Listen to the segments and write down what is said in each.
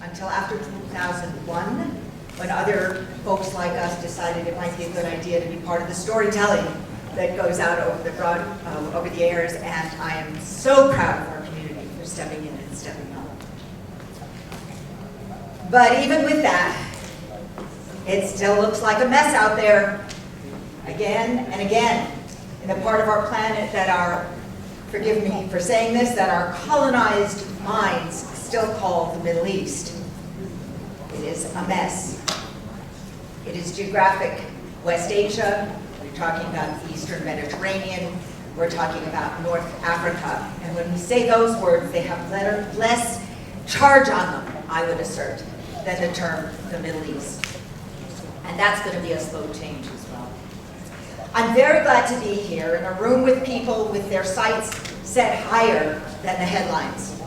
until after 2001, when other folks like us decided it might be a good idea to be part of the storytelling that goes out over the airs, and I am so proud of our community for stepping in and stepping up. But even with that, it still looks like a mess out there, again and again, in the part of our planet that are, forgive me for saying this, that our colonized minds still call the Middle East. It is a mess. It is geographic West Asia. We're talking about the Eastern Mediterranean. We're talking about North Africa. And when we say those words, they have less charge on them, I would assert, than the term the Middle East. And that's going to be a slow change as well. I'm very glad to be here in a room with people with their sights set higher than the headlines.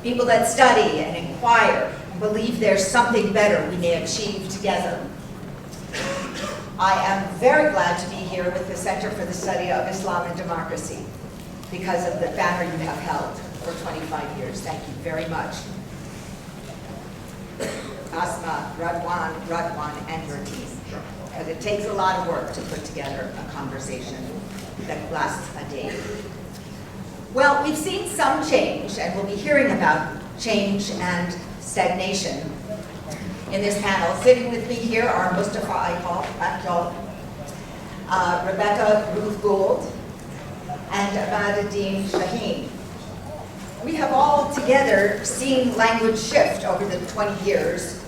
People that study and inquire and believe there's something better we may achieve together. I am very glad to be here with the Center for the Study of Islam and Democracy because of the banner you have held for 25 years. Thank you very much. Asma, Radwan, and your team. Because it takes a lot of work to put together a conversation that lasts a day. Well, we've seen some change, and we'll be hearing about change and stagnation in this panel. Sitting with me here are Mustafa Akyol, Rebecca Ruth Gould, and Abaduddin Shaheen. We have all together seen language shift over the 25 years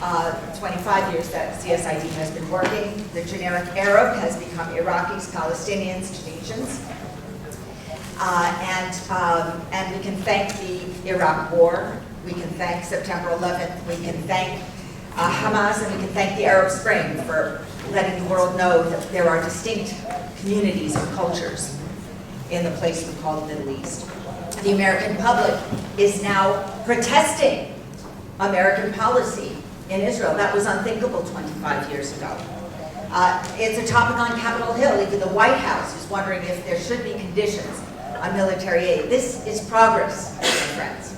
that CSID has been working. The generic Arab has become Iraqis, Palestinians, Tunisians. And we can thank the Iraq War. We can thank September 11th. We can thank Hamas, and we can thank the Arab Spring for letting the world know that there are distinct communities and cultures in the place we call the Middle East. The American public is now protesting American policy in Israel. That was unthinkable 25 years ago. It's a topic on Capitol Hill. Even the White House is wondering if there should be conditions on military aid. This is progress, my friends.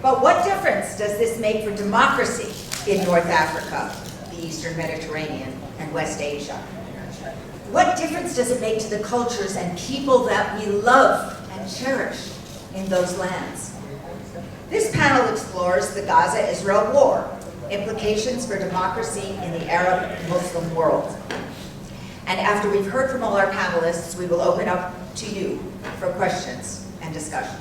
But what difference does this make for democracy in North Africa, the Eastern Mediterranean, and West Asia? What difference does it make to the cultures and people that we love and cherish in those lands? This panel explores the Gaza-Israel war, implications for democracy in the Arab-Muslim world. And after we've heard from all our panelists, we will open up to you for questions and discussion.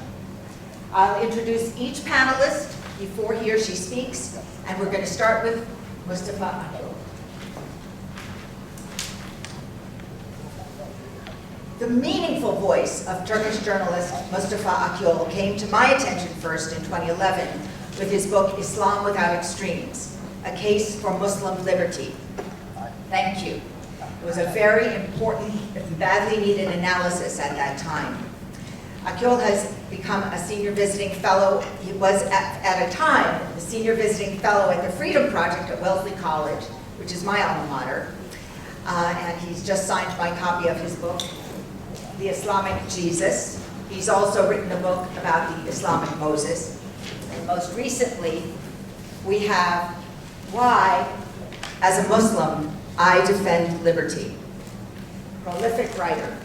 I'll introduce each panelist before he or she speaks, and we're going to start with Mustafa Akyol. The meaningful voice of Turkish journalist Mustafa Akyol came to my attention first in 2011 with his book Islam Without Extremes, A Case for Muslim Liberty. Thank you. It was a very important, badly needed analysis at that time. Akyol has become a senior visiting fellow. He was at a time the senior visiting fellow at the Freedom Project at Wellesley College, which is my alma mater. And he's just signed my copy of his book, The Islamic Jesus. He's also written a book about the Islamic Moses. And most recently, we have Why, as a Muslim, I Defend Liberty. Prolific writer.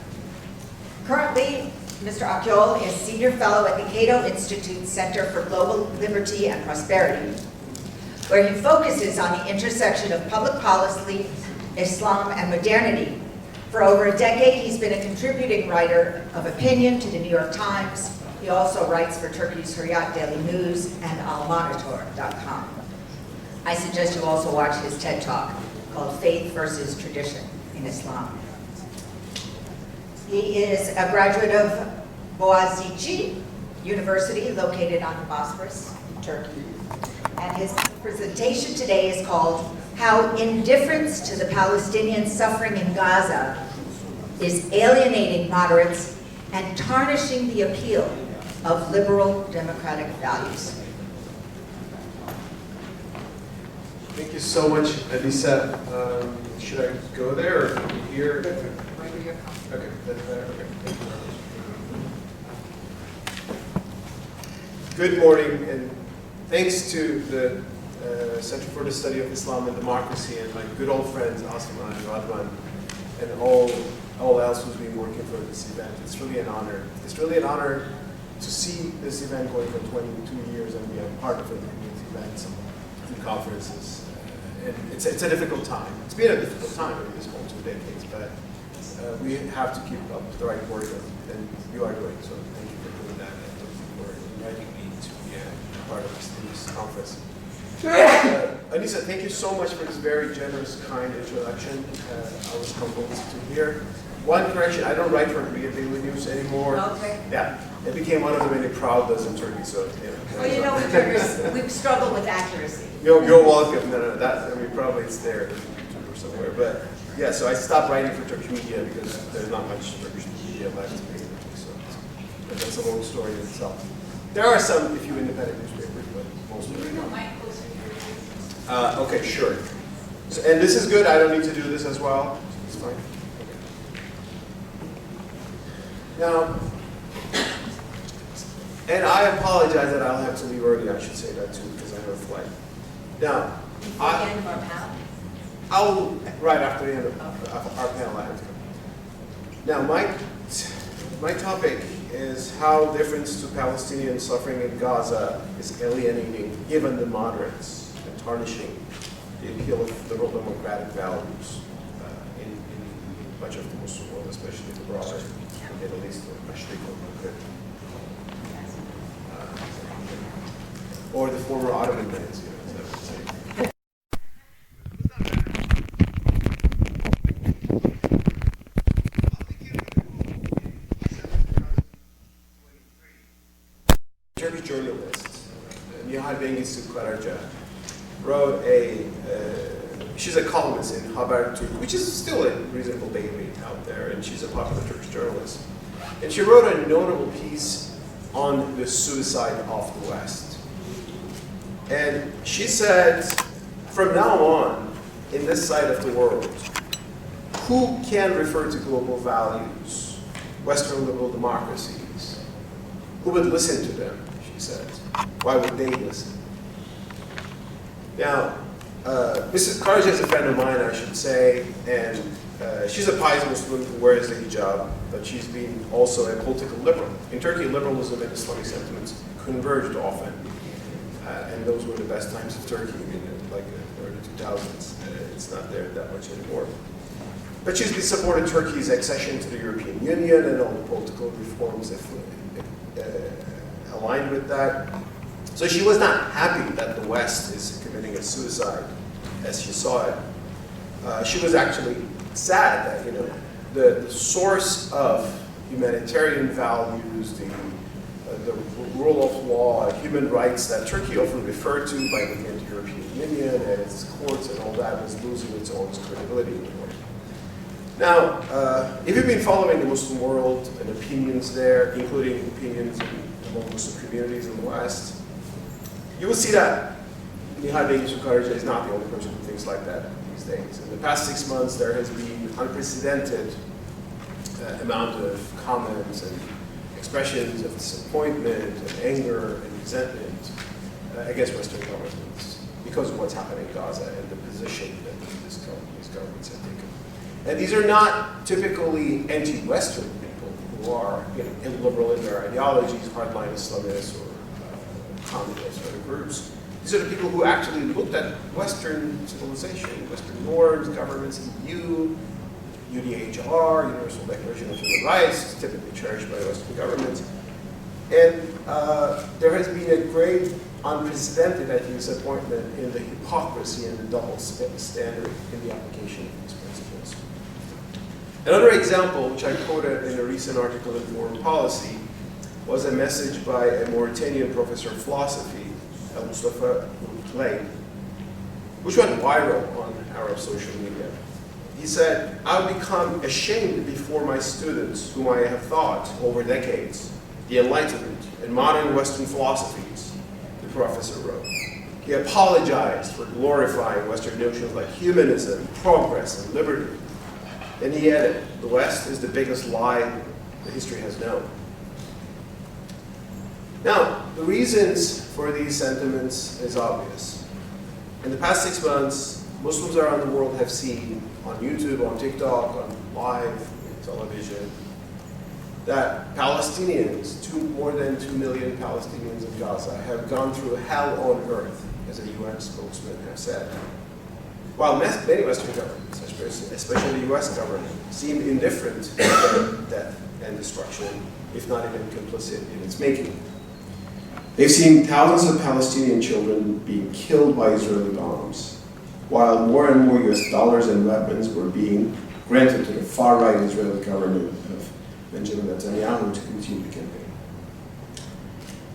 Currently, Mr. Akyol is Senior Fellow at the Cato Institute Center for Global Liberty and Prosperity, where he focuses on the intersection of public policy, Islam, and modernity. For over a decade, he's been a contributing writer of opinion to the New York Times. He also writes for Turkey's Hurriyet Daily News and almonitor.com. I suggest you also watch his TED Talk called Faith versus Tradition in Islam. He is a graduate of Boğaziçi University, located on the Bosphorus, Turkey. And his presentation today is called How Indifference to the Palestinian Suffering in Gaza is Alienating Moderates and Tarnishing the Appeal of Liberal Democratic Values. Thank you so much, Elisa. Should I go there or here? Okay, that's better. Okay, thank you very much. Good morning, and thanks to the Center for the Study of Islam and Democracy and my good old friends Asma and Radwan and all else who's been working for this event. It's really an honor. It's really an honor to see this event going for 22 years and be a part of it in these events and conferences. And it's a difficult time. It's been a difficult time in this whole 2 decades, but we have to keep up the right work, and you are doing so. Thank you for doing that, and thank you for inviting me to be a part of this conference. Anissa, thank you so much for this very generous, kind introduction. I was humbled to hear. One correction, I don't write for Daily News anymore. Okay. Yeah, it became one of the many proud does in Turkey, so Well, you know, we've struggled with accuracy. You're welcome. No, that, I mean, probably it's there on YouTube or somewhere. But yeah, so I stopped writing for Turkish media because there's not much Turkish media left to make. So but that's a long story in itself. There are some, if you independent newspapers, but most of them are. Okay, sure. So, and this is good. I don't need to do this as well. It's fine. Okay. Now, and I apologize that I'll have to leave early. I should say that too because I have a flight. Now, Before the end of our panel? I'll right after the end of our panel. I have to come. Now, my topic is how difference to Palestinian suffering in Gaza is alienating even the moderates and tarnishing the appeal of liberal democratic values in much of the Muslim world, especially the broader Middle East or Mashriq or the former Ottoman lands. Turkish journalist, wrote she's a columnist in Haberturk, which is still a reasonable daily out there, and she's a popular Turkish journalist. And she wrote a notable piece on the suicide of the West. And she said, from now on, in this side of the world, who can refer to global values, Western liberal democracies? Who would listen to them, she said. Why would they listen? Now, Mrs. Karja is a friend of mine, I should say, and she's a pious Muslim who wears the hijab, but she's been also a political liberal. In Turkey, liberalism and Islamic sentiments converged often, and those were the best times of Turkey, like the early 2000s. It's not there that much anymore. But she's been supporting Turkey's accession to the European Union and all the political reforms aligned with that. So she was not happy that the West is committing a suicide as she saw it. She was actually sad that the source of humanitarian values, the rule of law, human rights that Turkey often referred to by looking at the European Union and its courts and all that was losing its own credibility in the world. Now, if you've been following the Muslim world and opinions there, including opinions among Muslim communities in the West, you will see that Nihal Beyli is not the only person who thinks like that these days. In the past 6 months, there has been unprecedented amount of comments and expressions of disappointment and anger and resentment against Western governments because of what's happening in Gaza and the position that these governments have taken. And these are not typically anti-Western people who are illiberal in their ideologies, hardline Islamists or communists or other groups. These are the people who actually looked at Western civilization, Western norms, governments, EU, UDHR, Universal Declaration of Human Rights, typically cherished by Western governments. And there has been a great, unprecedented, I think, disappointment in the hypocrisy and the double standard in the application of these principles. Another example, which I quoted in a recent article in Foreign Policy, was a message by a Mauritanian professor of philosophy, Mustafa Boutlain, which went viral on Arab social media. He said, "I've become ashamed before my students, whom I have thought over decades, the Enlightenment and modern Western philosophies," the professor wrote. He apologized for glorifying Western notions like humanism, progress, and liberty. And he added, "The West is the biggest lie that history has known." Now, the reasons for these sentiments is obvious. In the past 6 months, Muslims around the world have seen on YouTube, on TikTok, on live television, that Palestinians, more than 2 million Palestinians in Gaza, have gone through hell on earth, as a UN spokesman has said. While many Western governments, especially the US government, seem indifferent to death and destruction, if not even complicit in its making. They've seen thousands of Palestinian children being killed by Israeli bombs, while more and more US dollars and weapons were being granted to the far-right Israeli government of Benjamin Netanyahu to continue the campaign.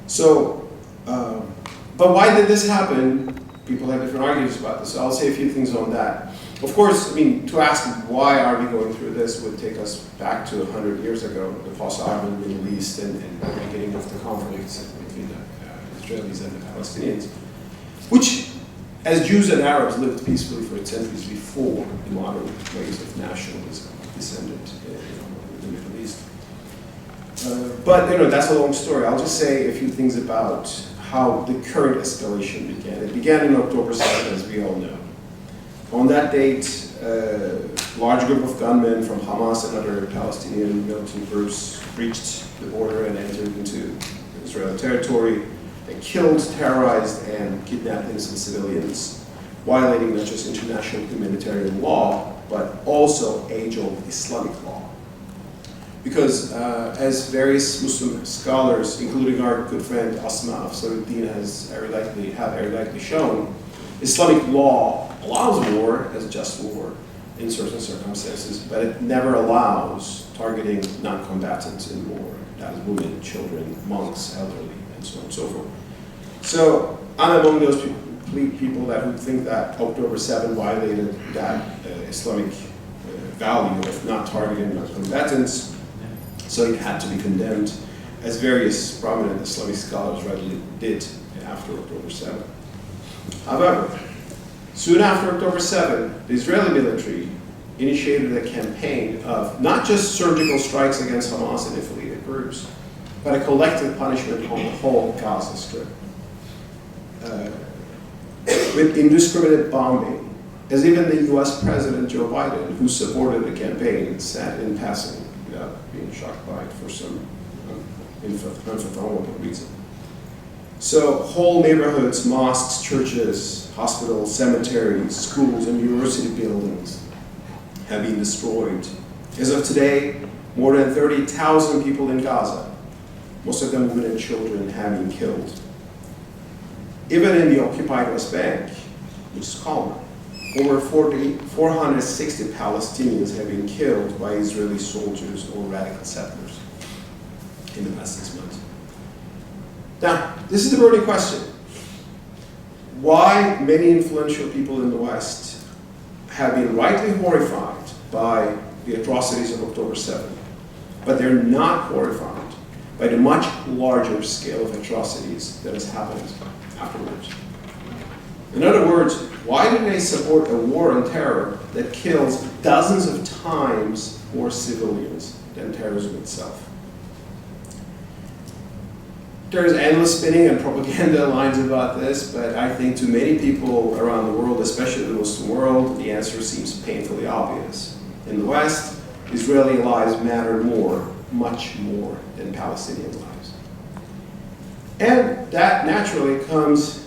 So, but why did this happen? People have different arguments about this, so I'll say a few things on that. Of course, I mean, to ask why are we going through this would take us back to 100 years ago, the post-Arab Middle East and the beginning of the conflicts between the Israelis and the Palestinians, which, as Jews and Arabs, lived peacefully for centuries before the modern ways of nationalism descended in the Middle East. But that's a long story. I'll just say a few things about how the current escalation began. It began in October 7th, as we all know. On that date, a large group of gunmen from Hamas and other Palestinian militant groups breached the border and entered into Israeli territory. They killed, terrorized, and kidnapped innocent civilians, violating not just international humanitarian law, but also age-old Islamic law. Because as various Muslim scholars, including our good friend Asma Afsaruddin have eruditely shown, Islamic law allows war as just war in certain circumstances, but it never allows targeting non-combatants in war, that is women, children, monks, elderly, and so on and so forth. So I'm among those people that who think that October 7 violated that Islamic value of not targeting non-combatants, so it had to be condemned, as various prominent Islamic scholars rightly did after October 7. However, soon after October 7, the Israeli military initiated a campaign of not just surgical strikes against Hamas and affiliated groups, but a collective punishment on the whole Gaza Strip. With indiscriminate bombing, as even the US President Joe Biden, who supported the campaign, said in passing, without being shocked by it for some unfathomable reason. So whole neighborhoods, mosques, churches, hospitals, cemeteries, schools, and university buildings have been destroyed. As of today, more than 30,000 people in Gaza, most of them women and children, have been killed. Even in the occupied West Bank, which is calmer, over 460 Palestinians have been killed by Israeli soldiers or radical settlers in the past 6 months. Now, this is the burning question. Why many influential people in the West have been rightly horrified by the atrocities of October 7, but they're not horrified by the much larger scale of atrocities that has happened afterwards. In other words, why do they support a war on terror that kills dozens of times more civilians than terrorism itself? There's endless spinning and propaganda lines about this, but I think to many people around the world, especially the Muslim world, the answer seems painfully obvious. In the West, Israeli lives matter more, much more, than Palestinian lives. And that naturally comes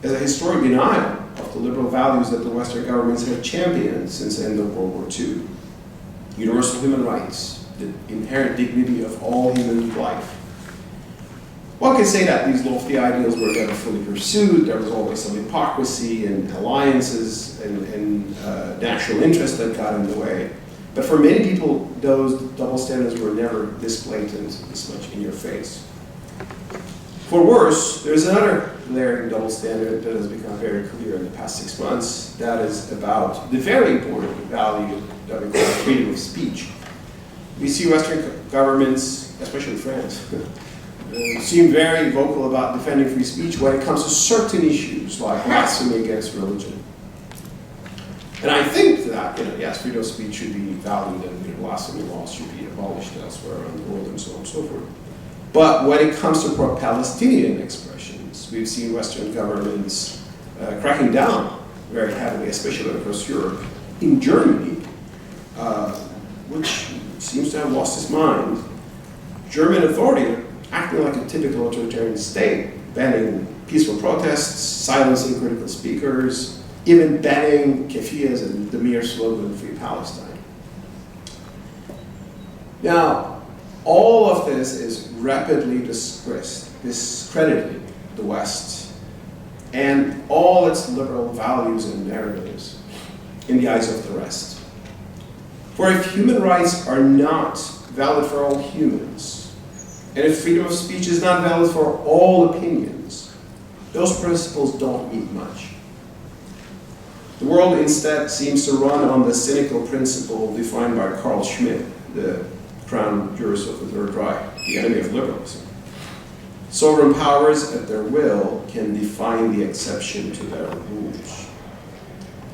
as a historic denial of the liberal values that the Western governments have championed since the end of World War II. Universal human rights, the inherent dignity of all human life. One can say that these lofty ideals were never fully pursued. There was always some hypocrisy and alliances and national interest that got in the way. But for many people, those double standards were never this blatant, this much in your face. For worse, there's another glaring double standard that has become very clear in the past 6 months. That is about the very important value that we call freedom of speech. We see Western governments, especially France, seem very vocal about defending free speech when it comes to certain issues like blasphemy against religion. And I think that, yes, freedom of speech should be valued and blasphemy laws should be abolished elsewhere around the world and so on and so forth. But when it comes to pro-Palestinian expressions, we've seen Western governments cracking down very heavily, especially across Europe. In Germany, which seems to have lost its mind, German authority acting like a typical authoritarian state, banning peaceful protests, silencing critical speakers, even banning keffiyehs and the mere slogan "Free Palestine." Now, all of this is rapidly discrediting the West and all its liberal values and narratives in the eyes of the rest. For if human rights are not valid for all humans, and if freedom of speech is not valid for all opinions, those principles don't mean much. The world instead seems to run on the cynical principle defined by Carl Schmitt, the crown jurist of the Third Reich, the enemy of liberalism. Sovereign powers at their will can define the exception to their rules.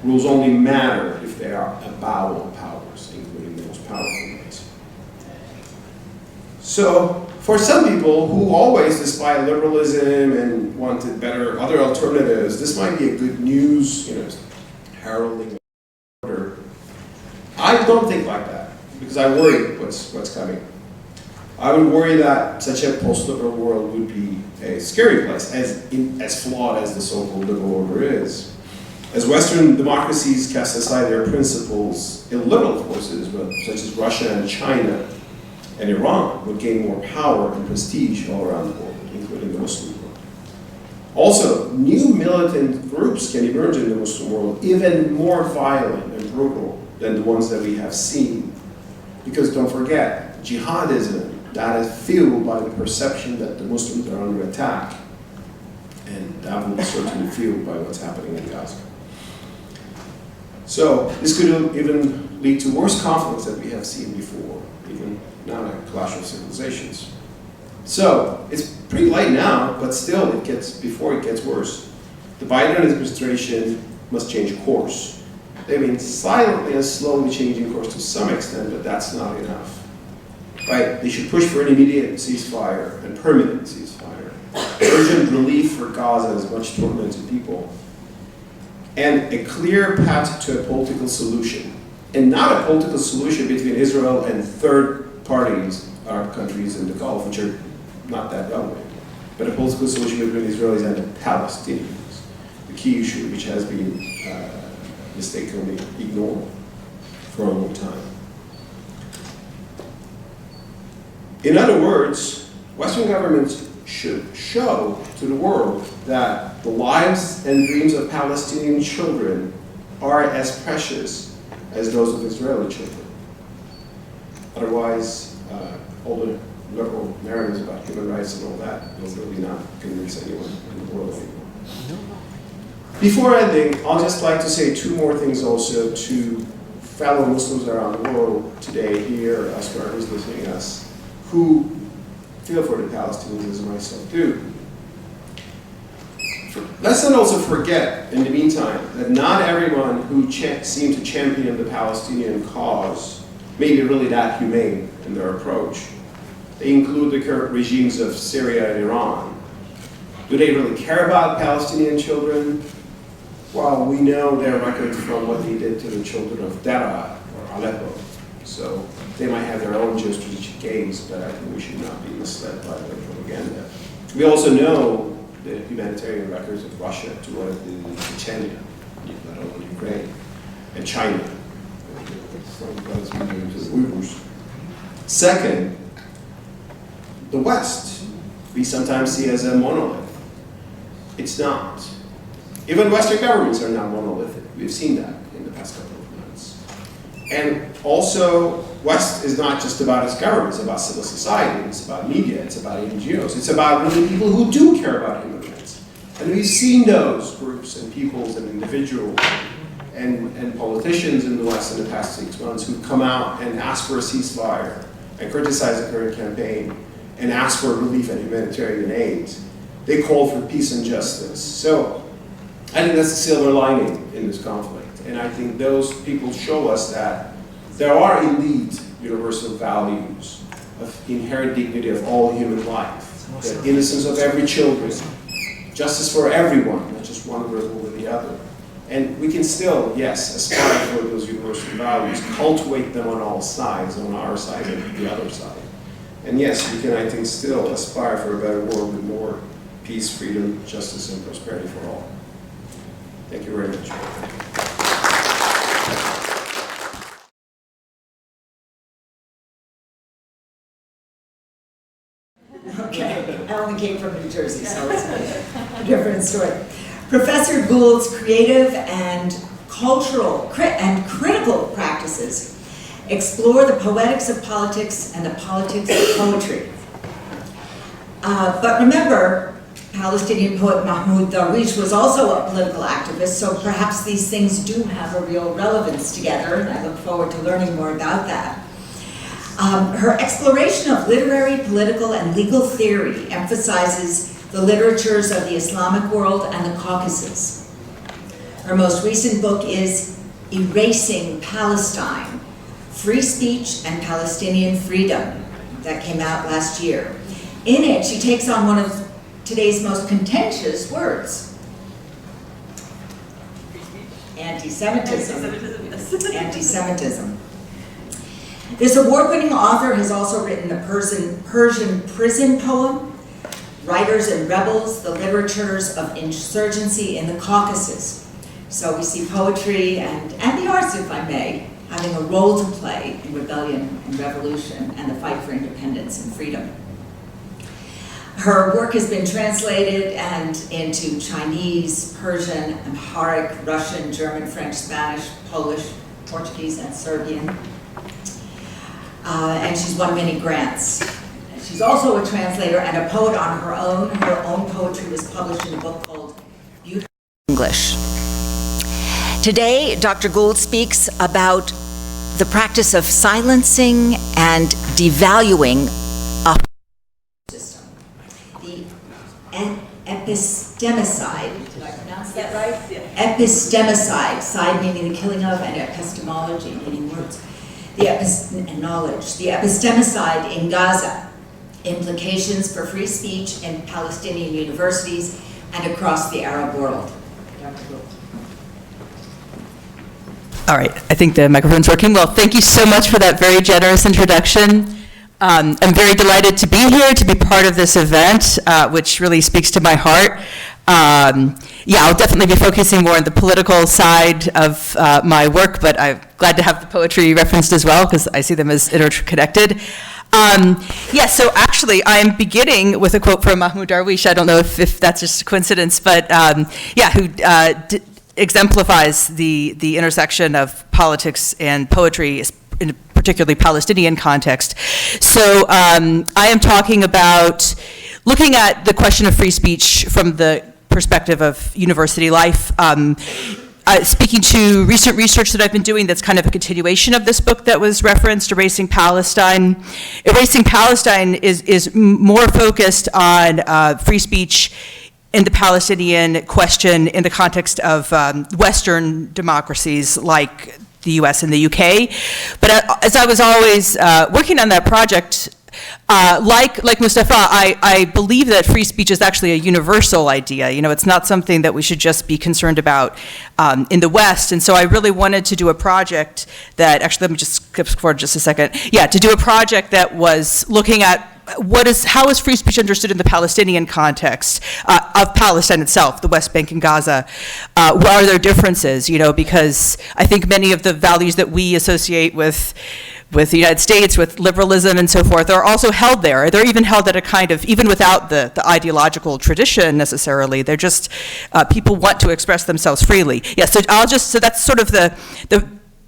Rules only matter if they are avowal powers, including the most powerful ones. So, for some people who always despise liberalism and wanted better other alternatives, this might be a good news, heralding order. I don't think like that, because I worry what's coming. I would worry that such a post-liberal world would be a scary place, as flawed as the so-called liberal order is. As Western democracies cast aside their principles, illiberal forces, such as Russia and China and Iran, would gain more power and prestige all around the world, including the Muslim world. Also, new militant groups can emerge in the Muslim world, even more violent and brutal than the ones that we have seen. Because don't forget, jihadism, that is fueled by the perception that the Muslims are under attack. And that will be certainly fueled by what's happening in Gaza. So this could even lead to worse conflicts that we have seen before, even now a clash of civilizations. So it's pretty late now, but still before it gets worse. The Biden administration must change course. They've been silently and slowly changing course to some extent, but that's not enough. Right? They should push for an immediate ceasefire and permanent ceasefire. Urgent relief for Gaza's much tormented people. And a clear path to a political solution. And not a political solution between Israel and third parties, Arab countries in the Gulf, which are not that relevant, but a political solution between Israelis and the Palestinians, the key issue which has been mistakenly ignored for a long time. In other words, Western governments should show to the world that the lives and dreams of Palestinian children are as precious as those of Israeli children. Otherwise, all the liberal narratives about human rights and all that will really not convince anyone in the world anymore. Before ending, I'll just like to say two more things also to fellow Muslims around the world today, here, elsewhere, who's listening to us, who feel for the Palestinians as myself do. Let's not also forget, in the meantime, that not everyone who seem to champion the Palestinian cause may be really that humane in their approach. They include the current regimes of Syria and Iran. Do they really care about Palestinian children? Well, we know their record from what they did to the children of Daraa or Aleppo. So they might have their own geostrategic gains, but I think we should not be misled by their propaganda. We also know the humanitarian records of Russia to what it did in Chechnya, let alone Ukraine, and China, from what it's been doing to the Uyghurs. Second, the West, we sometimes see as a monolith. It's not. Even Western governments are not monolithic. We've seen that in the past couple of months. And also, West is not just about its government, it's about civil society, it's about media, it's about NGOs, it's about really people who do care about human rights. And we've seen those groups and peoples and individuals and politicians in the West in the past 6 months who come out and ask for a ceasefire and criticize the current campaign and ask for relief and humanitarian aid. They call for peace and justice. So I think that's the silver lining in this conflict. And I think those people show us that there are indeed universal values of inherent dignity of all human life, the innocence of every children, justice for everyone, not just one group over the other. And we can still, yes, aspire for those universal values, cultivate them on all sides, on our side and the other side. And yes, we can, I think, still aspire for a better world with more peace, freedom, justice, and prosperity for all. Thank you very much. Okay, I only came from New Jersey, so it's a different story. Professor Gould's creative and cultural and critical practices explore the poetics of politics and the politics of poetry. But remember, Palestinian poet Mahmoud Darwish was also a political activist, so perhaps these things do have a real relevance together, and I look forward to learning more about that. Her exploration of literary, political, and legal theory emphasizes the literatures of the Islamic world and the Caucasus. Her most recent book is Erasing Palestine, Free Speech and Palestinian Freedom, that came out last year. In it, she takes on one of today's most contentious words, anti-Semitism. Anti-Semitism. This award-winning author has also written the Persian prison poem, Writers and Rebels, the Literatures of Insurgency in the Caucasus. So we see poetry and the arts, if I may, having a role to play in rebellion and revolution and the fight for independence and freedom. Her work has been translated into Chinese, Persian, Amharic, Russian, German, French, Spanish, Polish, Portuguese, and Serbian. And she's won many grants. She's also a translator and a poet on her own. Her own poetry was published in a book called Beautiful English. Today, Dr. Gould speaks about the practice of silencing and devaluing a system. The epistemicide, did I pronounce that right? Yeah. Epistemicide, side meaning the killing of, and epistemology, meaning words. And knowledge. The epistemicide in Gaza, implications for free speech in Palestinian universities and across the Arab world. Dr. Gould. All right, I think the microphone's working. Well, thank you so much for that very generous introduction. I'm very delighted to be here, to be part of this event, which really speaks to my heart. Yeah, I'll definitely be focusing more on the political side of my work, but I'm glad to have the poetry referenced as well, because I see them as interconnected. Yeah, so actually, I'm beginning with a quote from Mahmoud Darwish. I don't know if that's just a coincidence, but yeah, who exemplifies the intersection of politics and poetry in a particularly Palestinian context. So I am talking about looking at the question of free speech from the perspective of university life. Speaking to recent research that I've been doing that's kind of a continuation of this book that was referenced, Erasing Palestine. Erasing Palestine is more focused on free speech in the Palestinian question in the context of Western democracies like the US and the UK. But as I was always working on that project, like Mustafa, I believe that free speech is actually a universal idea. You know, it's not something that we should just be concerned about in the West. And so I really wanted to do a project that, actually, let me just skip forward just a second. Yeah, to do a project that was looking at how is free speech understood in the Palestinian context of Palestine itself, the West Bank and Gaza? What are there differences? You know, because I think many of the values that we associate with the United States, with liberalism and so forth, are also held there. They're even held at a kind of, even without the ideological tradition necessarily, they're just, people want to express themselves freely. Yeah, so so that's sort of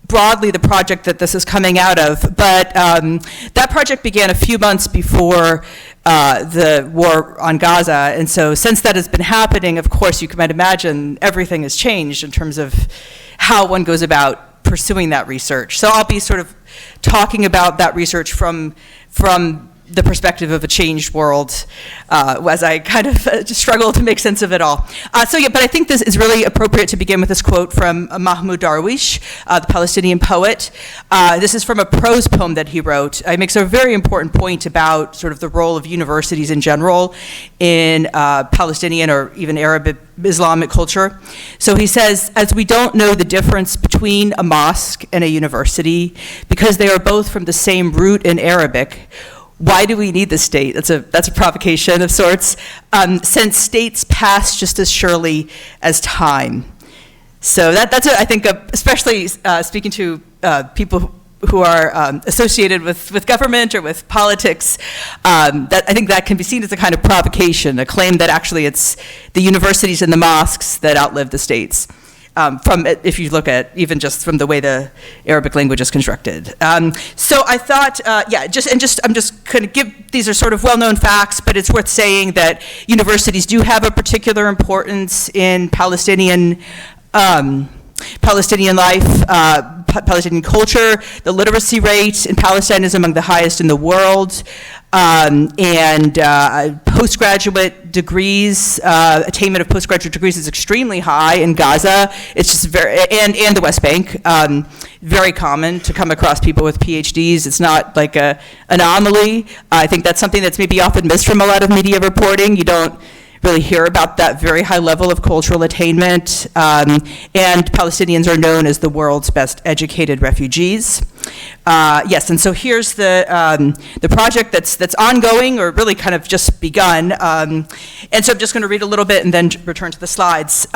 broadly the project that this is coming out of. But that project began a few months before the war on Gaza. And so since that has been happening, of course, you might imagine everything has changed in terms of how one goes about pursuing that research. So I'll be sort of talking about that research from the perspective of a changed world as I kind of struggle to make sense of it all. But I think this is really appropriate to begin with this quote from Mahmoud Darwish, the Palestinian poet. This is from a prose poem that he wrote. He makes a very important point about sort of the role of universities in general in Palestinian or even Arab-Islamic culture. So he says, as we don't know the difference between a mosque and a university because they are both from the same root in Arabic, why do we need the state? That's a provocation of sorts, since states pass just as surely as time. So that's I think, especially speaking to people who are associated with government or with politics, that I think that can be seen as a kind of provocation, a claim that actually it's the universities and the mosques that outlive the states. If you look at even just from the way the Arabic language is constructed. So I thought, I'm just going to give, these are sort of well-known facts, but it's worth saying that universities do have a particular importance in Palestinian life, Palestinian culture. The literacy rate in Palestine is among the highest in the world. Postgraduate degrees, attainment of postgraduate degrees is extremely high in Gaza. It's just and the West Bank, very common to come across people with PhDs. It's not like an anomaly. I think that's something that's maybe often missed from a lot of media reporting. You don't really hear about that very high level of cultural attainment, and Palestinians are known as the world's best educated refugees. Yes, and so here's the project that's ongoing or really kind of just begun. And so I'm just going to read a little bit and then return to the slides.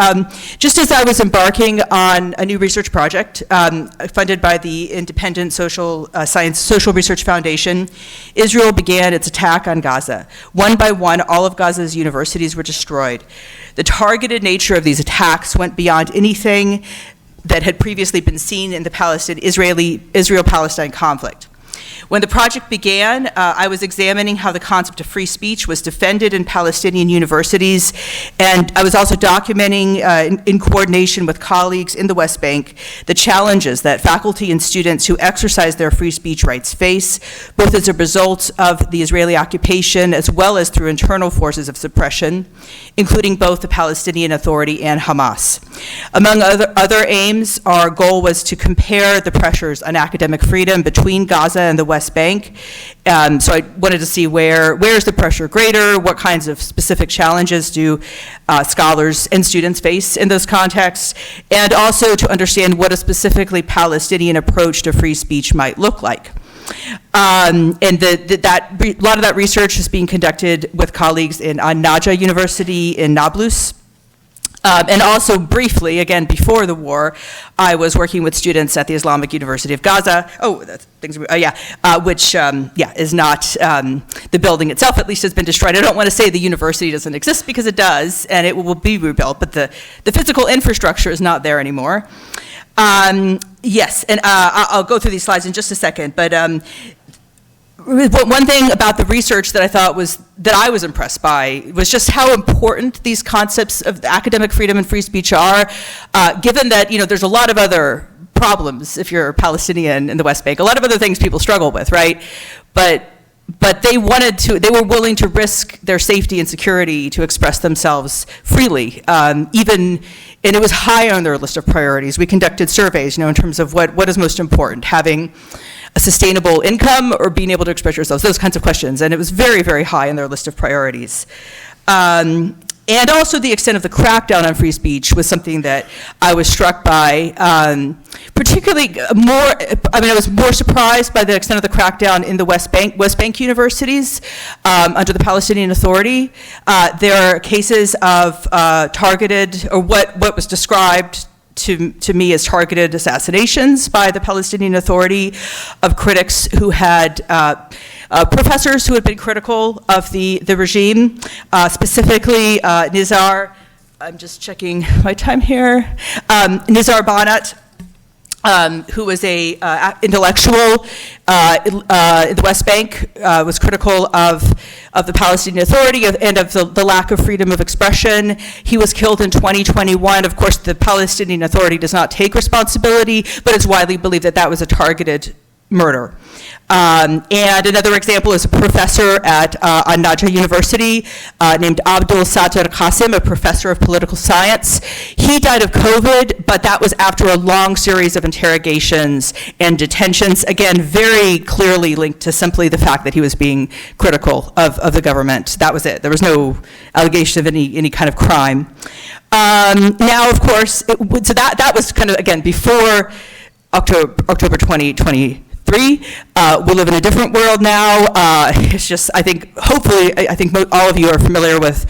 Just as I was embarking on a new research project funded by the Independent Social Research Foundation, Israel began its attack on Gaza. One by one, all of Gaza's universities were destroyed. The targeted nature of these attacks went beyond anything that had previously been seen in the Israel-Palestine conflict. When the project began, I was examining how the concept of free speech was defended in Palestinian universities, and I was also documenting, in coordination with colleagues in the West Bank, the challenges that faculty and students who exercise their free speech rights face, both as a result of the Israeli occupation as well as through internal forces of suppression, including both the Palestinian Authority and Hamas. Among other aims, our goal was to compare the pressures on academic freedom between Gaza and the West Bank. So I wanted to see where is the pressure greater, what kinds of specific challenges do scholars and students face in those contexts, and also to understand what a specifically Palestinian approach to free speech might look like. A lot of that research is being conducted with colleagues in An-Najah University in Nablus. And also briefly, again, before the war, I was working with students at the Islamic University of Gaza. Which is not, the building itself at least has been destroyed. I don't want to say the university doesn't exist because it does, and it will be rebuilt, but the physical infrastructure is not there anymore. Yes, and I'll go through these slides in just a second, but one thing about the research that I was impressed by was just how important these concepts of academic freedom and free speech are, given that there's a lot of other problems if you're Palestinian in the West Bank, a lot of other things people struggle with, right? But they were willing to risk their safety and security to express themselves freely, and it was high on their list of priorities. We conducted surveys, in terms of what is most important, having a sustainable income or being able to express yourselves, those kinds of questions. And it was very, very high on their list of priorities. And also the extent of the crackdown on free speech was something that I was struck by, particularly I was more surprised by the extent of the crackdown in the West Bank universities under the Palestinian Authority. There are cases of targeted, or what was described to me as targeted assassinations by the Palestinian Authority of critics who had professors who had been critical of the regime, specifically Nizar, I'm just checking my time here, Nizar Banat, who was a intellectual in the West Bank, was critical of the Palestinian Authority and of the lack of freedom of expression. He was killed in 2021. Of course, the Palestinian Authority does not take responsibility, but it's widely believed that was a targeted murder. And another example is a professor at An-Najah University named Abdul Sattar Qasim, a professor of political science. He died of COVID, but that was after a long series of interrogations and detentions, again, very clearly linked to simply the fact that he was being critical of the government. That was it. There was no allegation of any kind of crime. Now, of course, so that was kind of, again, before October 2023. We live in a different world now. It's just, I think, hopefully, I think all of you are familiar with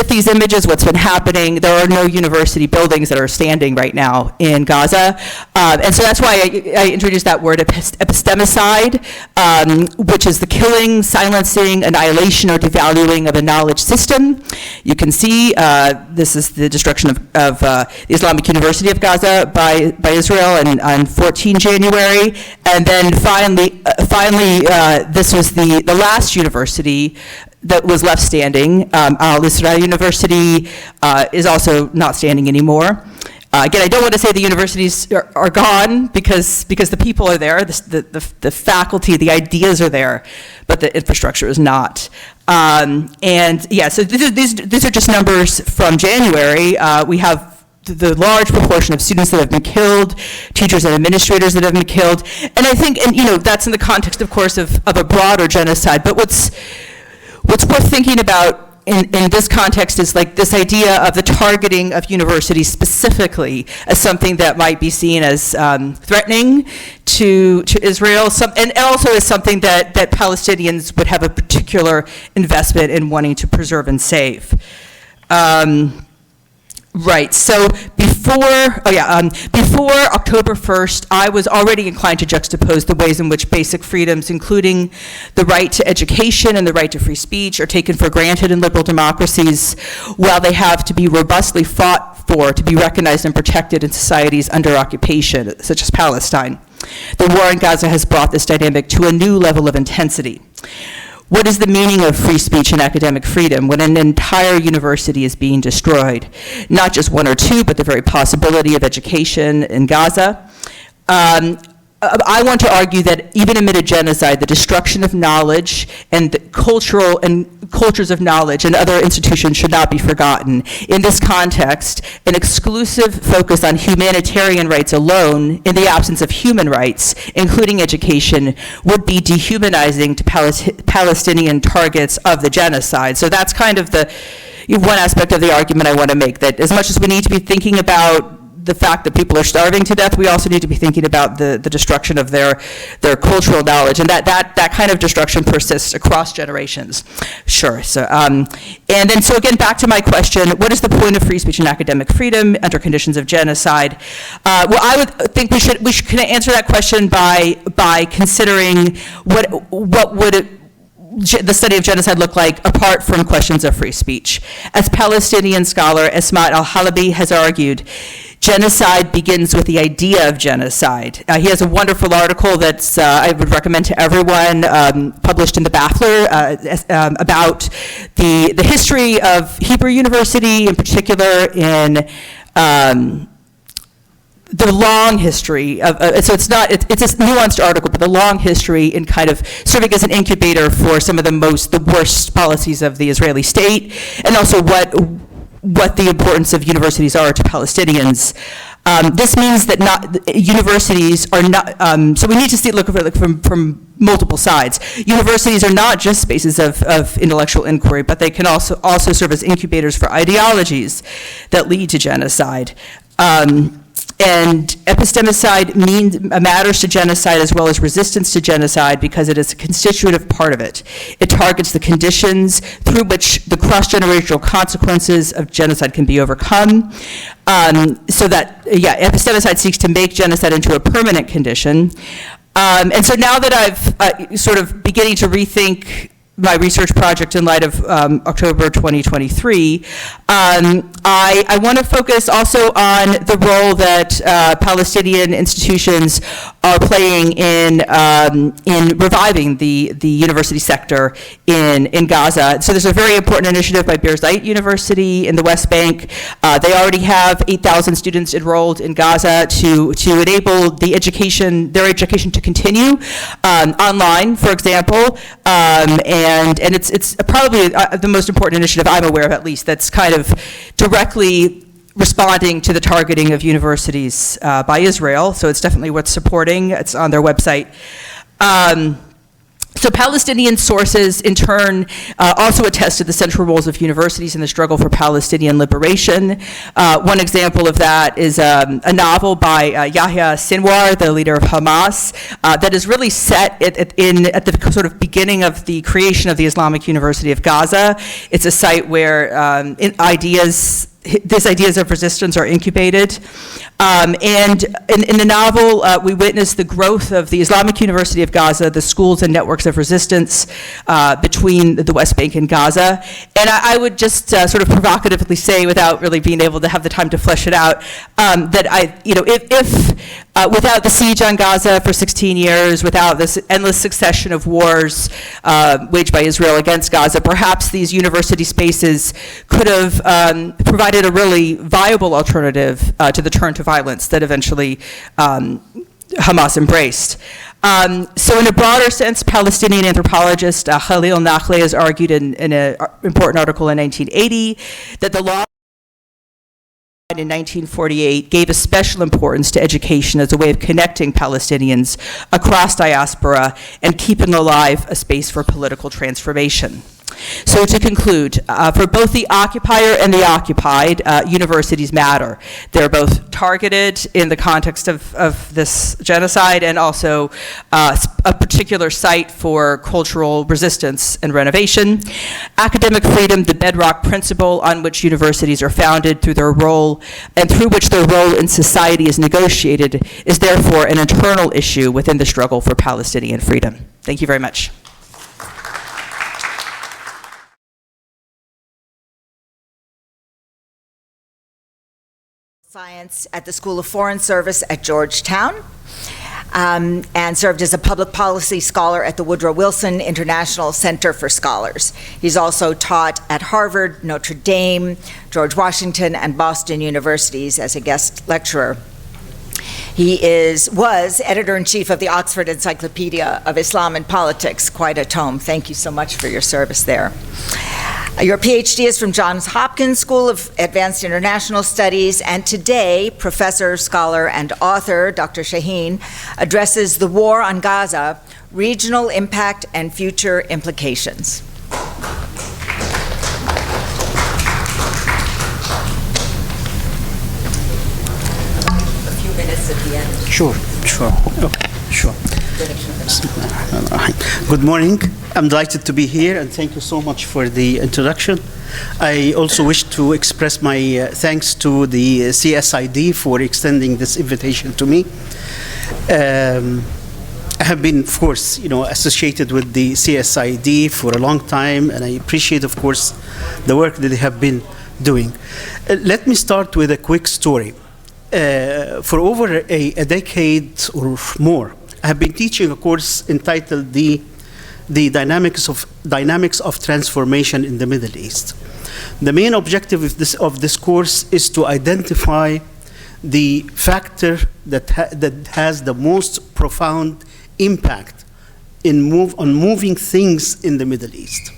these images, what's been happening. There are no university buildings that are standing right now in Gaza. And so that's why I introduced that word epistemicide, which is the killing, silencing, annihilation, or devaluing of a knowledge system. You can see this is the destruction of the Islamic University of Gaza by Israel on 14 January. And then finally, this was the last university that was left standing. Al-Israel University is also not standing anymore. Again, I don't want to say the universities are gone because the people are there, the faculty, the ideas are there, but the infrastructure is not. And yeah, so these are just numbers from January. We have the large proportion of students that have been killed, teachers and administrators that have been killed, and I think, and that's in the context, of course, of a broader genocide. But what's worth thinking about in this context is like this idea of the targeting of universities specifically as something that might be seen as threatening to Israel, and also as something that Palestinians would have a particular investment in wanting to preserve and save. Right, so before October 1st, I was already inclined to juxtapose the ways in which basic freedoms, including the right to education and the right to free speech, are taken for granted in liberal democracies, while they have to be robustly fought for to be recognized and protected in societies under occupation, such as Palestine. The war in Gaza has brought this dynamic to a new level of intensity. What is the meaning of free speech and academic freedom when an entire university is being destroyed? Not just one or two, but the very possibility of education in Gaza. I want to argue that even amid a genocide, the destruction of knowledge and the cultures of knowledge and other institutions should not be forgotten. In this context, an exclusive focus on humanitarian rights alone, in the absence of human rights, including education, would be dehumanizing to Palestinian targets of the genocide. So that's kind of the one aspect of the argument I want to make, that as much as we need to be thinking about the fact that people are starving to death, we also need to be thinking about the destruction of their cultural knowledge, and that kind of destruction persists across generations. Sure. So, and then so again, back to my question: what is the point of free speech and academic freedom under conditions of genocide? Well, I would think we should answer that question by considering what would the study of genocide look like apart from questions of free speech. As Palestinian scholar Esmaat al-Halabi has argued, genocide begins with the idea of genocide. He has a wonderful article that's I would recommend to everyone, published in the Baffler, about the history of Hebrew University, in particular in the long history of, so it's a nuanced article, but the long history in kind of serving as an incubator for some of the worst policies of the Israeli state, and also what the importance of universities are to Palestinians. This means that universities are not, so we need to look at it from multiple sides. Universities are not just spaces of intellectual inquiry, but they can also serve as incubators for ideologies that lead to genocide. And epistemicide matters to genocide as well as resistance to genocide because it is a constitutive part of it. It targets the conditions through which the cross-generational consequences of genocide can be overcome. So that, epistemicide seeks to make genocide into a permanent condition. And so now that I've sort of beginning to rethink my research project in light of October 2023, I want to focus also on the role that Palestinian institutions are playing in reviving the university sector in Gaza. So there's a very important initiative by Birzeit University in the West Bank. They already have 8,000 students enrolled in Gaza to enable their education to continue online, for example, and it's probably the most important initiative I'm aware of, at least, that's kind of directly responding to the targeting of universities by Israel. So it's definitely worth supporting. It's on their website. So Palestinian sources, in turn, also attest to the central roles of universities in the struggle for Palestinian liberation. One example of that is a novel by Yahya Sinwar, the leader of Hamas, that is really set at the sort of beginning of the creation of the Islamic University of Gaza. It's a site where these ideas of resistance are incubated. And in the novel, we witness the growth of the Islamic University of Gaza, the schools and networks of resistance between the West Bank and Gaza. And I would just sort of provocatively say, without really being able to have the time to flesh it out, that if without the siege on Gaza for 16 years, without this endless succession of wars waged by Israel against Gaza, perhaps these university spaces could have provided a really viable alternative to the turn to violence that eventually Hamas embraced. So in a broader sense, Palestinian anthropologist Khalil Nakhleh has argued in an important article in 1980 that the law in 1948 gave a special importance to education as a way of connecting Palestinians across diaspora and keeping alive a space for political transformation. So to conclude, for both the occupier and the occupied, universities matter. They're both targeted in the context of this genocide and also a particular site for cultural resistance and renovation. Academic freedom, the bedrock principle on which universities are founded through their role and through which their role in society is negotiated, is therefore an internal issue within the struggle for Palestinian freedom. Thank you very much. Science at the School of Foreign Service at Georgetown, and served as a public policy scholar at the Woodrow Wilson International Center for Scholars. He's also taught at Harvard, Notre Dame, George Washington, and Boston universities as a guest lecturer. He was editor-in-chief of the Oxford Encyclopedia of Islam and Politics, quite a tome. Thank you so much for your service there. Your PhD is from Johns Hopkins School of Advanced International Studies, and today, professor, scholar, and author Dr. Shaheen addresses the war on Gaza, regional impact and future implications. A few minutes at the end. Sure. Okay, sure. Good morning. I'm delighted to be here, and thank you so much for the introduction. I also wish to express my thanks to the CSID for extending this invitation to me. I have been, of course, associated with the CSID for a long time, and I appreciate, of course, the work that they have been doing. Let me start with a quick story. For over a decade or more, I have been teaching a course entitled the Dynamics of Transformation in the Middle East. The main objective of this course is to identify the factor that has the most profound impact on moving things in the Middle East.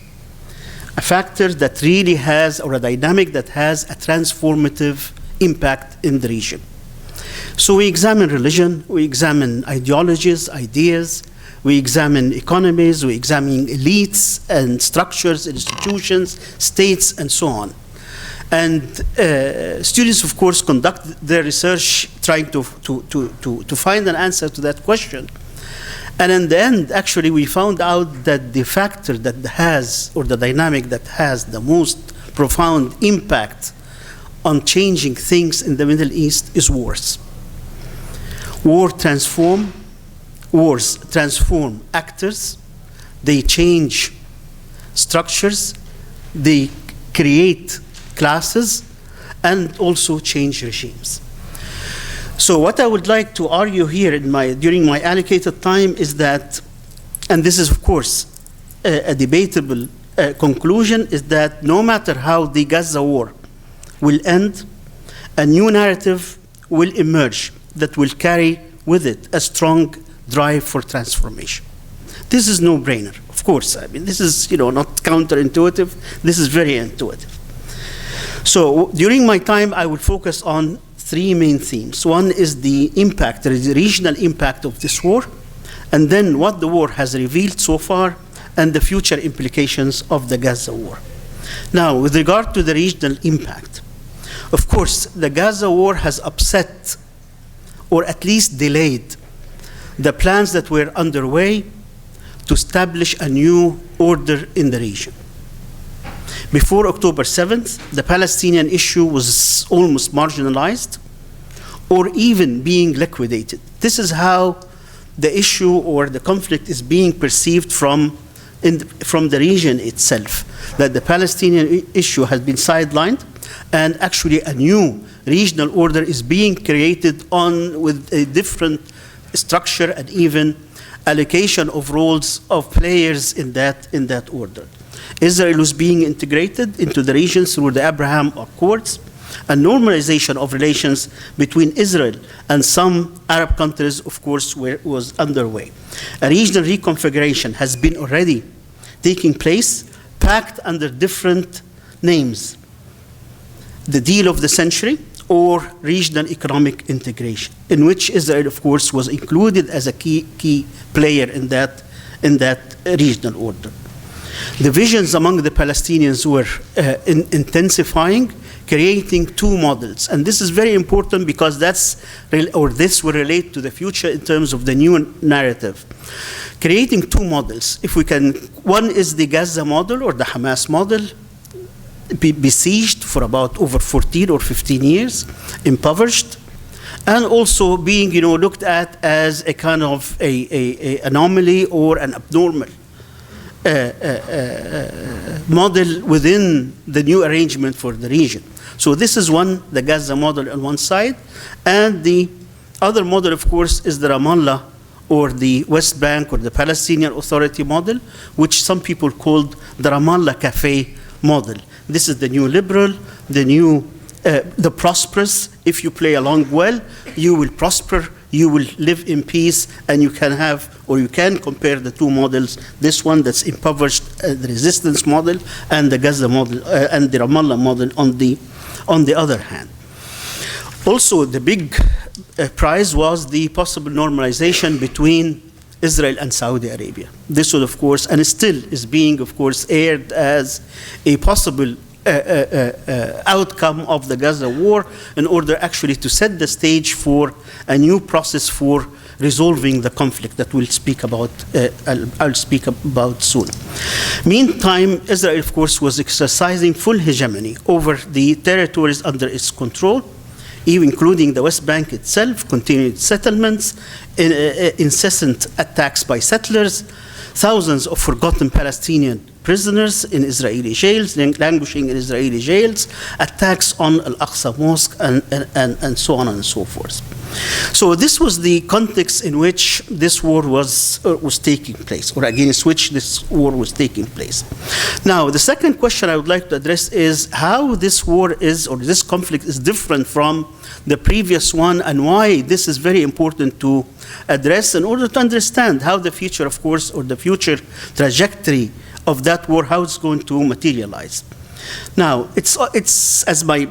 A factor that really has, or a dynamic that has a transformative impact in the region. So we examine religion, we examine ideologies, ideas, we examine economies, we examine elites and structures, institutions, states, and so on. And students, of course, conduct their research trying to find an answer to that question. And in the end, actually, we found out that the factor that has, or the dynamic that has the most profound impact on changing things in the Middle East is wars. Wars transform actors. They change structures, they create classes, and also change regimes. So what I would like to argue here during my allocated time is that, and this is of course a debatable conclusion, is that no matter how the Gaza war will end, a new narrative will emerge that will carry with it a strong drive for transformation. This is no-brainer, of course. I mean, this is not counterintuitive. This is very intuitive. So during my time, I will focus on three main themes. One is the impact, the regional impact of this war, and then what the war has revealed so far, and the future implications of the Gaza war. Now, with regard to the regional impact, of course, the Gaza war has upset, or at least delayed, the plans that were underway to establish a new order in the region. Before October 7th, the Palestinian issue was almost marginalized or even being liquidated. This is how the issue or the conflict is being perceived from the region itself, that the Palestinian issue has been sidelined and actually a new regional order is being created with a different structure and even allocation of roles of players in that order. Israel was being integrated into the region through the Abraham Accords, and normalization of relations between Israel and some Arab countries, of course, was underway. A regional reconfiguration has been already taking place, packed under different names. The deal of the century, or regional economic integration, in which Israel, of course, was included as a key player in that regional order. Divisions among the Palestinians were intensifying, creating two models. And this is very important because this will relate to the future in terms of the new narrative. Creating two models, one is the Gaza model or the Hamas model, besieged for about over 14 or 15 years, impoverished, and also being looked at as a kind of a anomaly or an abnormal model within the new arrangement for the region. So this is the Gaza model on one side, and the other model, of course, is the Ramallah or the West Bank or the Palestinian Authority model, which some people called the Ramallah Cafe model. This is the new liberal, the prosperous. If you play along well, you will prosper, you will live in peace, and you can compare the two models, this one that's impoverished, the resistance model, and the Gaza model, and the Ramallah model on the other hand. Also, the big prize was the possible normalization between Israel and Saudi Arabia. This was, of course, and still is being, of course, aired as a possible outcome of the Gaza war in order actually to set the stage for a new process for resolving the conflict that we'll speak about, I'll speak about soon. Meantime, Israel, of course, was exercising full hegemony over the territories under its control, even including the West Bank itself, continued settlements, incessant attacks by settlers, thousands of forgotten Palestinian prisoners in Israeli jails, languishing in Israeli jails, attacks on Al-Aqsa Mosque, and so on and so forth. So this was the context in which this war was taking place, or against which this war was taking place. Now, the second question I would like to address is how this war is, or this conflict is different from the previous one, and why this is very important to address in order to understand how the future, of course, or the future trajectory of that war, how it's going to materialize. Now, it's as my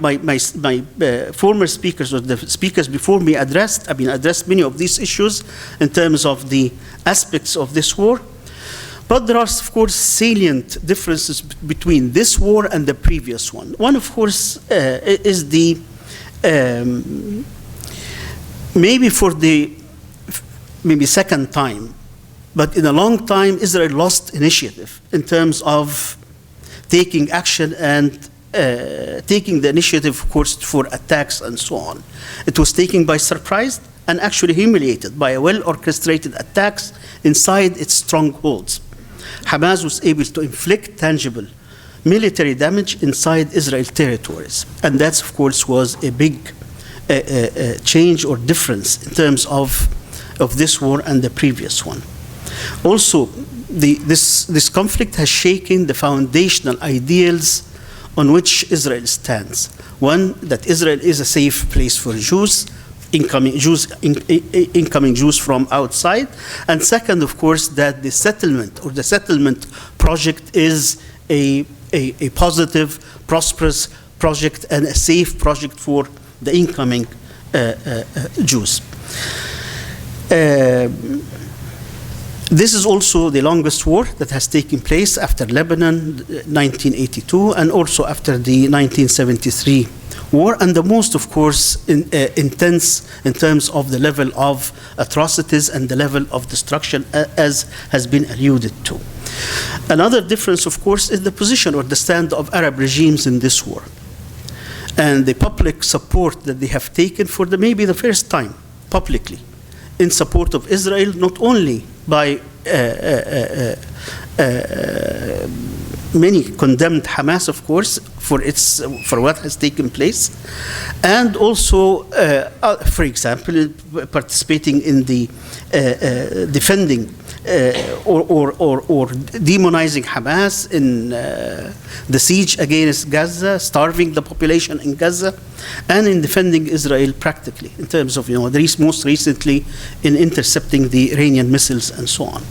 former speakers or the speakers before me addressed many of these issues in terms of the aspects of this war. But there are, of course, salient differences between this war and the previous one. One, of course, is the maybe for the second time, but in a long time, Israel lost initiative in terms of taking action and taking the initiative, of course, for attacks and so on. It was taken by surprise and actually humiliated by well-orchestrated attacks inside its strongholds. Hamas was able to inflict tangible military damage inside Israel territories. And that, of course, was a big change or difference in terms of this war and the previous one. Also, this conflict has shaken the foundational ideals on which Israel stands. One, that Israel is a safe place for Jews, incoming Jews from outside. And second, of course, that the settlement project is a positive, prosperous project and a safe project for the incoming Jews. This is also the longest war that has taken place after Lebanon, 1982, and also after the 1973 war, and the most, of course, intense in terms of the level of atrocities and the level of destruction, as has been alluded to. Another difference, of course, is the position or the stand of Arab regimes in this war, and the public support that they have taken for maybe the first time publicly in support of Israel, not only by many condemned Hamas, of course, for what has taken place, and also, for example, participating in the defending or demonizing Hamas in the siege against Gaza, starving the population in Gaza, and in defending Israel practically in terms of, most recently in intercepting the Iranian missiles and so on.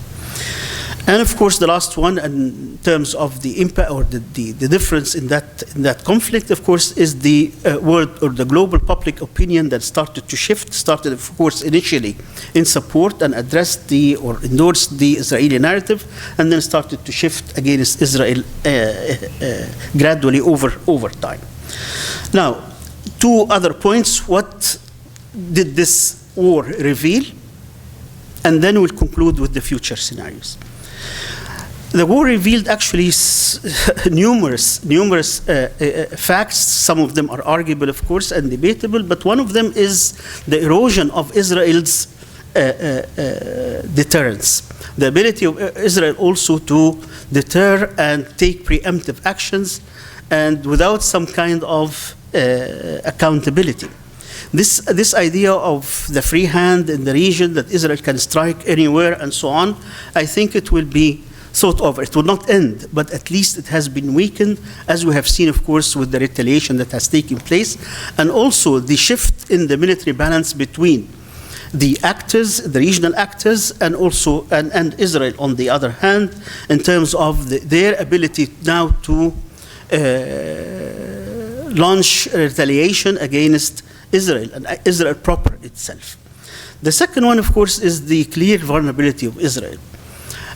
And of course, the last one, in terms of the impact or the difference in that conflict, of course, is the world or the global public opinion that started to shift. Started, of course, initially in support and addressed or endorsed the Israeli narrative, and then started to shift against Israel gradually over time. Now, two other points. What did this war reveal? And then we'll conclude with the future scenarios. The war revealed actually numerous facts. Some of them are arguable, of course, and debatable, but one of them is the erosion of Israel's deterrence. The ability of Israel also to deter and take preemptive actions, and without some kind of accountability. This idea of the free hand in the region, that Israel can strike anywhere and so on, I think it will be thought of. It will not end, but at least it has been weakened, as we have seen, of course, with the retaliation that has taken place, and also the shift in the military balance between the actors, the regional actors, and also and Israel on the other hand, in terms of their ability now to launch retaliation against Israel and Israel proper itself. The second one, of course, is the clear vulnerability of Israel.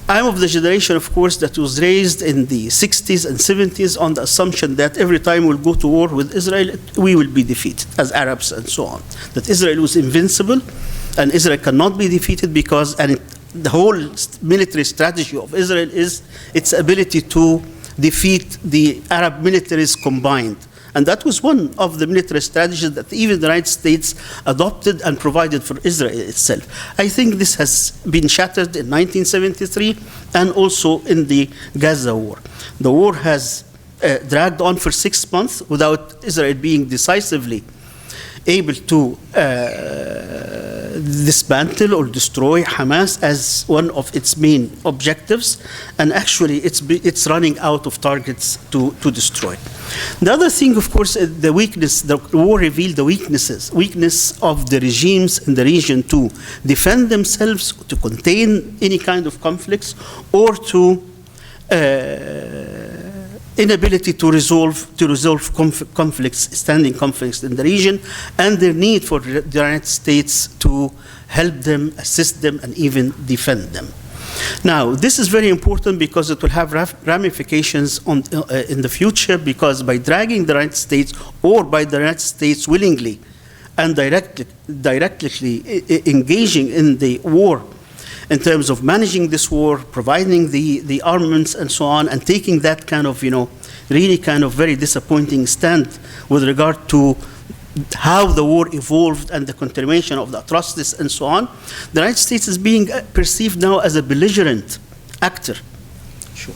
I'm of the generation, of course, that was raised in the 60s and 70s on the assumption that every time we'll go to war with Israel, we will be defeated as Arabs and so on. That Israel was invincible and Israel cannot be defeated because the whole military strategy of Israel is its ability to defeat the Arab militaries combined. And that was one of the military strategies that even the United States adopted and provided for Israel itself. I think this has been shattered in 1973 and also in the Gaza war. The war has dragged on for 6 months without Israel being decisively able to dismantle or destroy Hamas as one of its main objectives, and actually it's running out of targets to destroy. The other thing, of course, the war revealed the weakness of the regimes in the region to defend themselves, to contain any kind of conflicts, or to inability to resolve conflicts, standing conflicts in the region, and their need for the United States to help them, assist them, and even defend them. Now, this is very important because it will have ramifications in the future, because by dragging the United States, or by the United States willingly and directly engaging in the war, in terms of managing this war, providing the armaments and so on, and taking that kind of, really kind of very disappointing stand with regard to how the war evolved and the continuation of the atrocities and so on, the United States is being perceived now as a belligerent actor Sure.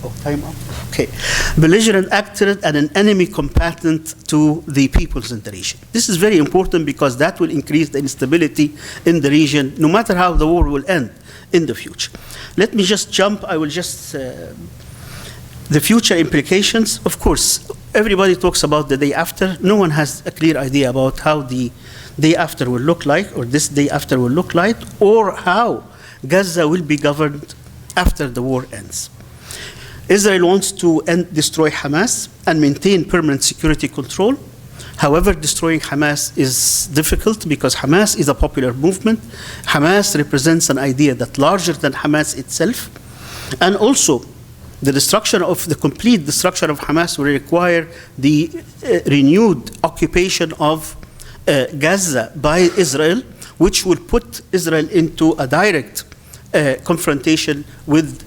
Oh, time up. Okay. Belligerent actor and an enemy combatant to the peoples in the region. This is very important because that will increase the instability in the region, no matter how the war will end in the future. Let me just jump. I will just... the future implications, of course, everybody talks about the day after. No one has a clear idea about how the day after will look like, or this day after will look like, or how Gaza will be governed after the war ends. Israel wants to destroy Hamas and maintain permanent security control. However, destroying Hamas is difficult because Hamas is a popular movement. Hamas represents an idea that's larger than Hamas itself. And also, the complete destruction of Hamas will require the renewed occupation of Gaza by Israel, which will put Israel into a direct confrontation with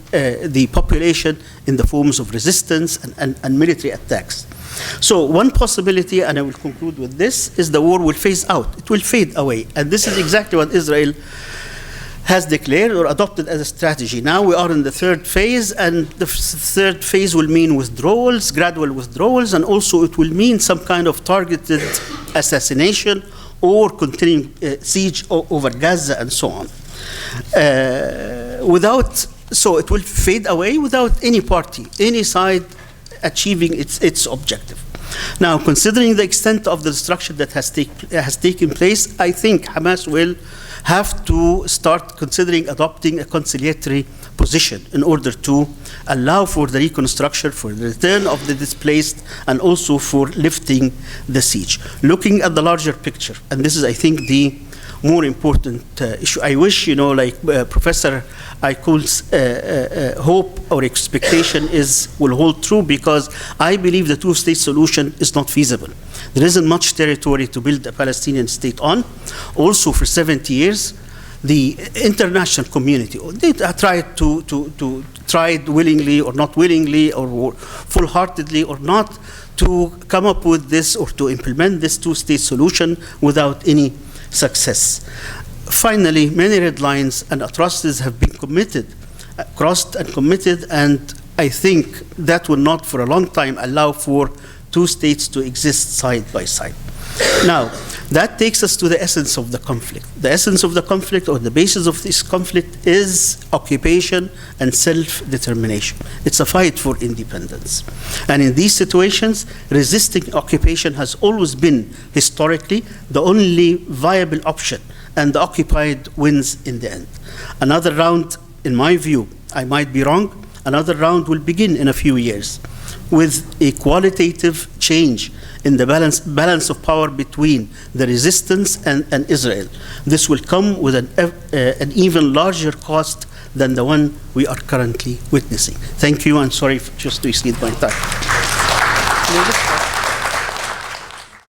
the population in the forms of resistance and military attacks. So one possibility, and I will conclude with this, is the war will phase out. It will fade away. And this is exactly what Israel has declared or adopted as a strategy. Now we are in the third phase, and the third phase will mean withdrawals, gradual withdrawals, and also it will mean some kind of targeted assassination or continuing siege over Gaza and so on. So it will fade away without any party, any side achieving its objective. Now, considering the extent of the destruction that has taken place, I think Hamas will have to start considering adopting a conciliatory position in order to allow for the reconstruction, for the return of the displaced, and also for lifting the siege. Looking at the larger picture, and this is, I think, the more important issue. I wish, like Professor Aikul's hope or expectation will hold true, because I believe the two-state solution is not feasible. There isn't much territory to build a Palestinian state on. Also, for 70 years, the international community, they tried willingly or not willingly, or full-heartedly or not, to come up with this or to implement this two-state solution without any success. Finally, many red lines and atrocities have been crossed and committed, and I think that will not for a long time allow for two states to exist side by side. Now, that takes us to the essence of the conflict. The essence of the conflict, or the basis of this conflict, is occupation and self-determination. It's a fight for independence. And in these situations, resisting occupation has always been, historically, the only viable option, and the occupied wins in the end. Another round, in my view, I might be wrong, another round will begin in a few years with a qualitative change in the balance of power between the resistance and Israel. This will come with an even larger cost than the one we are currently witnessing. Thank you, and sorry just to exceed my time.